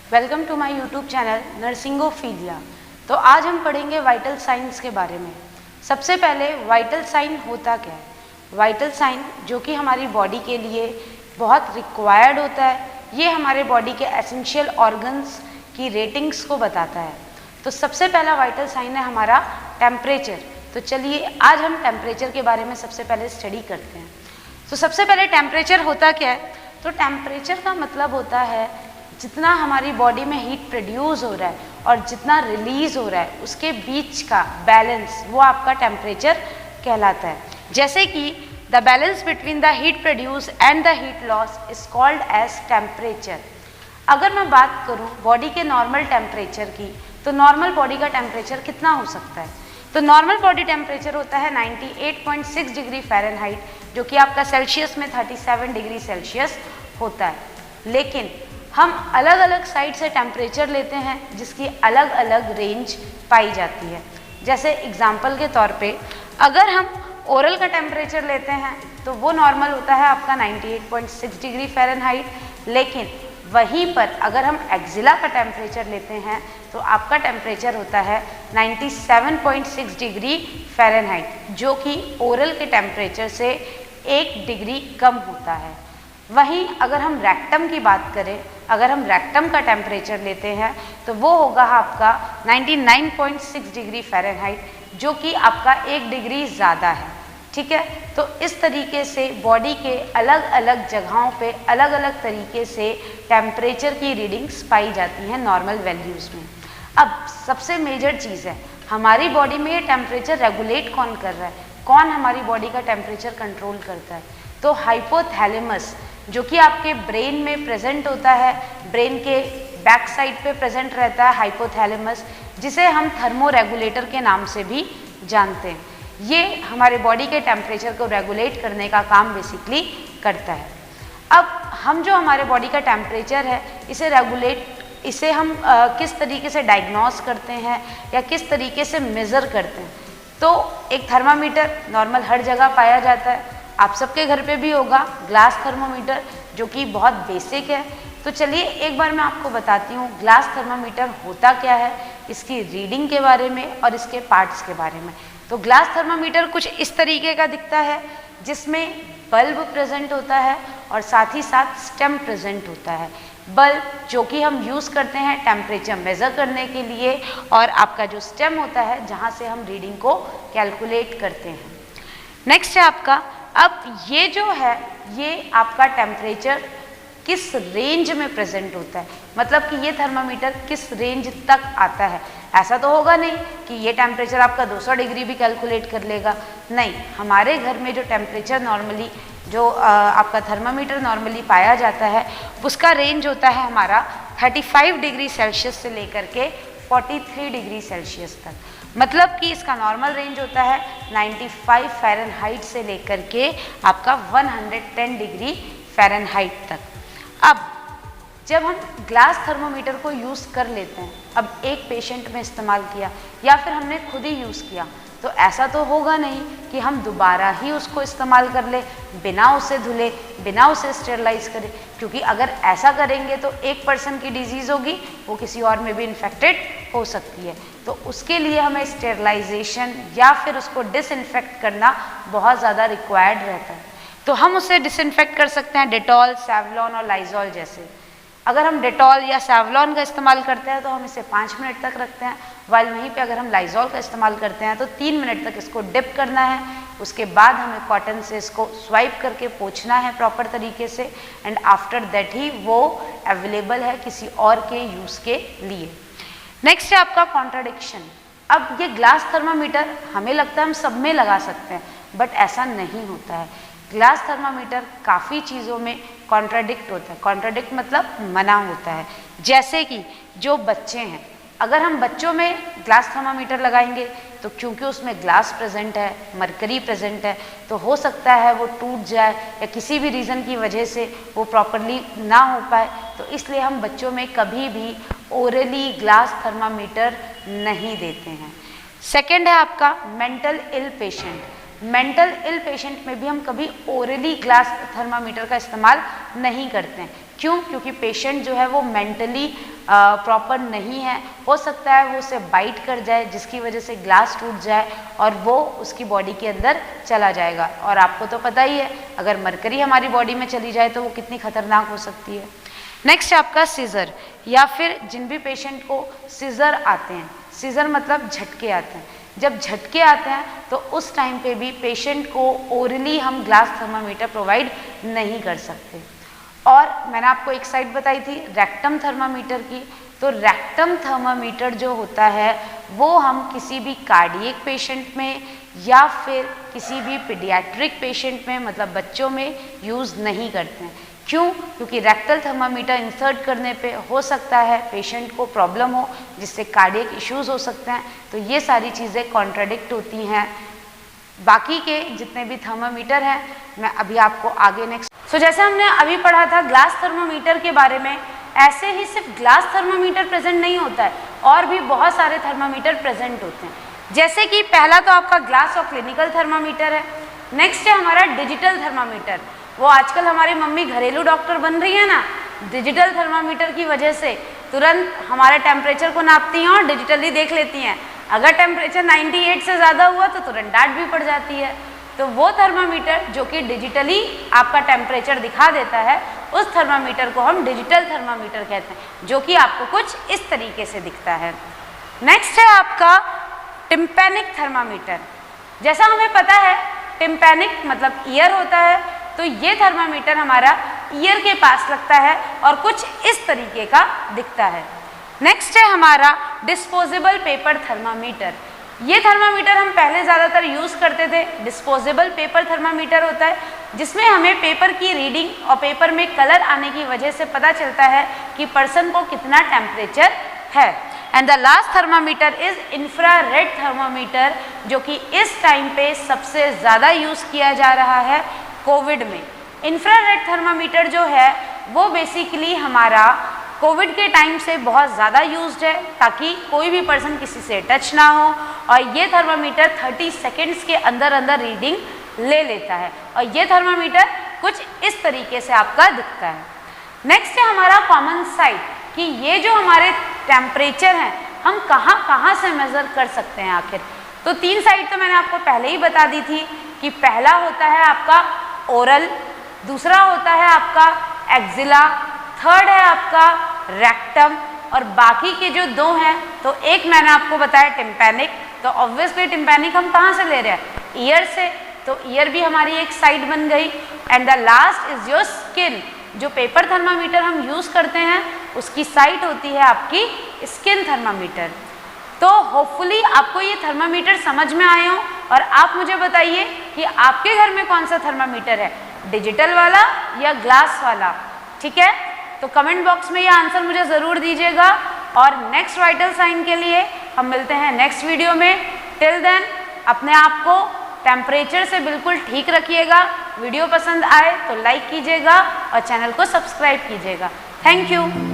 Welcome to my YouTube channel Nursingophilia. तो आज हम पढ़ेंगे वाइटल साइंस के बारे में। सबसे पहले वाइटल साइन होता क्या है? वाइटल साइन जो कि हमारी बॉडी के लिए बहुत रिक्वायर्ड होता है, ये हमारे बॉडी के एसेंशियल ऑर्गन्स की रेटिंग्स को बताता है। तो सबसे पहला वाइटल साइन है हमारा टेम्परेचर। तो चलिए आज हम टेम्परेचर के बारे में सबसे पहले स्टडी करते हैं। तो सबसे पहले टेम्परेचर होता क्या है? तो टेम्परेचर का मतलब होता है जितना हमारी बॉडी में हीट प्रोड्यूस हो रहा है और जितना रिलीज हो रहा है उसके बीच का बैलेंस, वो आपका टेम्परेचर कहलाता है। जैसे कि the balance between the heat produce and the heat loss is called as temperature. अगर मैं बात करूं बॉडी के नॉर्मल टेम्परेचर की, तो नॉर्मल बॉडी का टेम्परेचर कितना हो सकता है? तो नॉर्मल बॉडी टेम्परेचर होता है 98.6 डिग्री फ़ारेनहाइट, जो कि आपका सेल्सियस में 37 डिग्री सेल्सियस होता है। लेकिन हम अलग अलग साइड से टेम्परेचर लेते हैं जिसकी अलग अलग रेंज पाई जाती है। जैसे एग्जांपल के तौर पे अगर हम ओरल का टेम्परेचर लेते हैं तो वो नॉर्मल होता है आपका 98.6 डिग्री फ़ारेनहाइट, लेकिन वहीं पर अगर हम एक्जिला का टेम्परेचर लेते हैं तो आपका टेम्परेचर होता है 97.6 डिग्री फ़ारेनहाइट, जो कि ओरल के टेम्परेचर से 1 डिग्री कम होता है। वहीं अगर हम रेक्टम की बात करें, अगर हम रेक्टम का टेम्परेचर लेते हैं तो वो होगा आपका 99.6 डिग्री फ़ारेनहाइट, जो कि आपका 1 डिग्री ज़्यादा है। ठीक है, तो इस तरीके से बॉडी के अलग अलग जगहों पे अलग अलग तरीके से टेम्परेचर की रीडिंग्स पाई जाती हैं नॉर्मल वैल्यूज़ में। अब सबसे मेजर चीज़ है हमारी बॉडी में ये टेम्परेचर रेगुलेट कौन कर रहा है, कौन हमारी बॉडी का टेम्परेचर कंट्रोल करता है? तो हाइपोथैलेमस, जो कि आपके ब्रेन में प्रेजेंट होता है, ब्रेन के बैक साइड पे प्रेजेंट रहता है हाइपोथैलेमस, जिसे हम थर्मो रेगुलेटर के नाम से भी जानते हैं। ये हमारे बॉडी के टेम्परेचर को रेगुलेट करने का काम बेसिकली करता है। अब हम जो हमारे बॉडी का टेम्परेचर है इसे हम किस तरीके से डायग्नोस करते हैं या किस तरीके से मेज़र करते हैं? तो एक थर्मामीटर नॉर्मल हर जगह पाया जाता है, आप सबके घर पे भी होगा ग्लास थर्मामीटर, जो कि बहुत बेसिक है। तो चलिए एक बार मैं आपको बताती हूँ ग्लास थर्मामीटर होता क्या है, इसकी रीडिंग के बारे में और इसके पार्ट्स के बारे में। तो ग्लास थर्मामीटर कुछ इस तरीके का दिखता है, जिसमें बल्ब प्रेजेंट होता है और साथ ही साथ स्टेम प्रेजेंट होता है। बल्ब जो कि हम यूज़ करते हैं टेम्परेचर मेज़र करने के लिए, और आपका जो स्टेम होता है जहाँ से हम रीडिंग को कैलकुलेट करते हैं। नेक्स्ट है आपका, अब ये जो है ये आपका टेम्परेचर किस रेंज में प्रेजेंट होता है, मतलब कि ये थर्मामीटर किस रेंज तक आता है। ऐसा तो होगा नहीं कि ये टेम्परेचर आपका 200 डिग्री भी कैलकुलेट कर लेगा, नहीं। हमारे घर में जो टेम्परेचर नॉर्मली जो आपका थर्मामीटर नॉर्मली पाया जाता है उसका रेंज होता है हमारा 35 डिग्री सेल्सियस से लेकर के 43 डिग्री सेल्सियस तक। मतलब कि इसका नॉर्मल रेंज होता है 95 फ़ारेनहाइट से लेकर के आपका 110 डिग्री फ़ारेनहाइट तक। अब जब हम ग्लास थर्मोमीटर को यूज़ कर लेते हैं, अब एक पेशेंट में इस्तेमाल किया या फिर हमने खुद ही यूज़ किया, तो ऐसा तो होगा नहीं कि हम दोबारा ही उसको इस्तेमाल कर ले बिना उसे धुले, बिना उसे स्टेरलाइज करें, क्योंकि अगर ऐसा करेंगे तो एक पर्सन की डिजीज़ होगी, वो किसी और में भी इन्फेक्टेड हो सकती है। तो उसके लिए हमें स्टेरलाइजेशन या फिर उसको डिसइंफेक्ट करना बहुत ज़्यादा रिक्वायर्ड रहता है। तो हम उसे डिसइंफेक्ट कर सकते हैं डेटॉल, सेवलॉन और लाइजॉल जैसे। अगर हम डेटॉल या सेवलॉन का इस्तेमाल करते हैं तो हम इसे 5 मिनट तक रखते हैं, वाइल वहीं पे अगर हम लाइजॉल का इस्तेमाल करते हैं तो 3 मिनट तक इसको डिप करना है। उसके बाद हमें कॉटन से इसको स्वाइप करके पोंछना है प्रॉपर तरीके से, एंड आफ्टर दैट ही वो अवेलेबल है किसी और के यूज़ के लिए। नेक्स्ट है आपका कॉन्ट्राडिक्शन। अब ये ग्लास थर्मामीटर हमें लगता है हम सब में लगा सकते हैं, बट ऐसा नहीं होता है। ग्लास थर्मामीटर काफ़ी चीज़ों में कॉन्ट्राडिक्ट होता है। कॉन्ट्राडिक्ट मतलब मना होता है। जैसे कि जो बच्चे हैं, अगर हम बच्चों में ग्लास थर्मामीटर लगाएंगे तो क्योंकि उसमें ग्लास प्रेजेंट है, मरकरी प्रेजेंट है, तो हो सकता है वो टूट जाए या किसी भी रीज़न की वजह से वो प्रॉपरली ना हो पाए। तो इसलिए हम बच्चों में कभी भी ओरली ग्लास थर्मामीटर नहीं देते हैं। सेकेंड है आपका mental ill patient. Mental ill patient में भी हम कभी ओरली ग्लास थर्मामीटर का इस्तेमाल नहीं करते हैं, क्यों? क्योंकि पेशेंट जो है वो मेंटली प्रॉपर नहीं है, हो सकता है वो उसे बाइट कर जाए जिसकी वजह से ग्लास टूट जाए और वो उसकी बॉडी के अंदर चला जाएगा। और आपको तो पता ही है अगर मरकरी हमारी बॉडी में चली जाए तो वो कितनी खतरनाक हो सकती है। नेक्स्ट है आपका सीजर, या फिर जिन भी पेशेंट को सीजर आते हैं, सीजर मतलब झटके आते हैं, जब झटके आते हैं तो उस टाइम पे भी पेशेंट को ओरली हम ग्लास थर्मामीटर प्रोवाइड नहीं कर सकते। और मैंने आपको एक साइड बताई थी रेक्टम थर्मामीटर की, तो रेक्टम थर्मामीटर जो होता है वो हम किसी भी कार्डियक पेशेंट में या फिर किसी भी पीडियाट्रिक पेशेंट में मतलब बच्चों में यूज़ नहीं करते हैं। क्यों? क्योंकि रेक्टल थर्मामीटर इंसर्ट करने पे हो सकता है पेशेंट को प्रॉब्लम हो जिससे कार्डियक इश्यूज हो सकते हैं, तो ये सारी चीज़ें कॉन्ट्राडिक्ट होती हैं। बाकी के जितने भी थर्मामीटर हैं मैं अभी आपको आगे नेक्स्ट जैसे हमने अभी पढ़ा था ग्लास थर्मामीटर के बारे में, ऐसे ही सिर्फ ग्लास थर्मामीटर प्रेजेंट नहीं होता है, और भी बहुत सारे थर्मामीटर प्रेजेंट होते हैं। जैसे कि पहला तो आपका ग्लास और क्लिनिकल थर्मामीटर है। नेक्स्ट है हमारा डिजिटल थर्मामीटर, वो आजकल हमारी मम्मी घरेलू डॉक्टर बन रही है ना, डिजिटल थर्मामीटर की वजह से तुरंत हमारे टेम्परेचर को नापती हैं और डिजिटली देख लेती हैं। अगर टेम्परेचर 98 से ज़्यादा हुआ तो तुरंत डांट भी पड़ जाती है। तो वो थर्मामीटर जो कि डिजिटली आपका टेम्परेचर दिखा देता है, उस थर्मामीटर को हम डिजिटल थर्मामीटर कहते हैं, जो कि आपको कुछ इस तरीके से दिखता है। नेक्स्ट है आपका टिम्पैनिक थर्मामीटर। जैसा हमें पता है टिम्पैनिक मतलब ईयर होता है, तो ये थर्मामीटर हमारा ईयर के पास लगता है और कुछ इस तरीके का दिखता है। नेक्स्ट है हमारा डिस्पोजेबल पेपर थर्मामीटर। ये थर्मामीटर हम पहले ज़्यादातर यूज़ करते थे। डिस्पोजेबल पेपर थर्मामीटर होता है जिसमें हमें पेपर की रीडिंग और पेपर में कलर आने की वजह से पता चलता है कि पर्सन को कितना टेम्परेचर है। And the last thermometer is infrared thermometer, जो कि इस टाइम पे सबसे ज़्यादा यूज़ किया जा रहा है कोविड में। इंफ्रारेड थर्मामीटर जो है वो बेसिकली हमारा कोविड के टाइम से बहुत ज़्यादा यूज्ड है ताकि कोई भी पर्सन किसी से टच ना हो, और ये थर्मामीटर 30 सेकेंड्स के अंदर अंदर रीडिंग ले लेता है, और ये थर्मामीटर कुछ इस तरीके से आपका दिखता है। नेक्स्ट है हमारा कॉमन साइट, कि ये जो हमारे टेम्परेचर हैं हम कहाँ कहाँ से मेज़र कर सकते हैं आखिर। तो 3 साइट तो मैंने आपको पहले ही बता दी थी कि पहला होता है आपका ओरल, दूसरा होता है आपका एक्जिला, थर्ड है आपका रेक्टम, और बाकी के जो 2 हैं तो एक मैंने आपको बताया टिम्पैनिक। तो ऑब्वियसली टिम्पैनिक हम कहाँ से ले रहे हैं? ईयर से, तो ईयर भी हमारी एक साइड बन गई। And the last is your skin, जो पेपर थर्मामीटर हम यूज़ करते हैं उसकी साइट होती है आपकी स्किन थर्मामीटर। तो होपफुली आपको ये थर्मामीटर समझ में आए हो, और आप मुझे बताइए कि आपके घर में कौन सा थर्मामीटर है, डिजिटल वाला या ग्लास वाला। ठीक है, तो कमेंट बॉक्स में ये आंसर मुझे ज़रूर दीजिएगा, और नेक्स्ट वाइटल साइन के लिए हम मिलते हैं नेक्स्ट वीडियो में। टिल देन अपने आप को टेम्परेचर से बिल्कुल ठीक रखिएगा। वीडियो पसंद आए तो लाइक कीजिएगा और चैनल को सब्सक्राइब कीजिएगा। Thank you.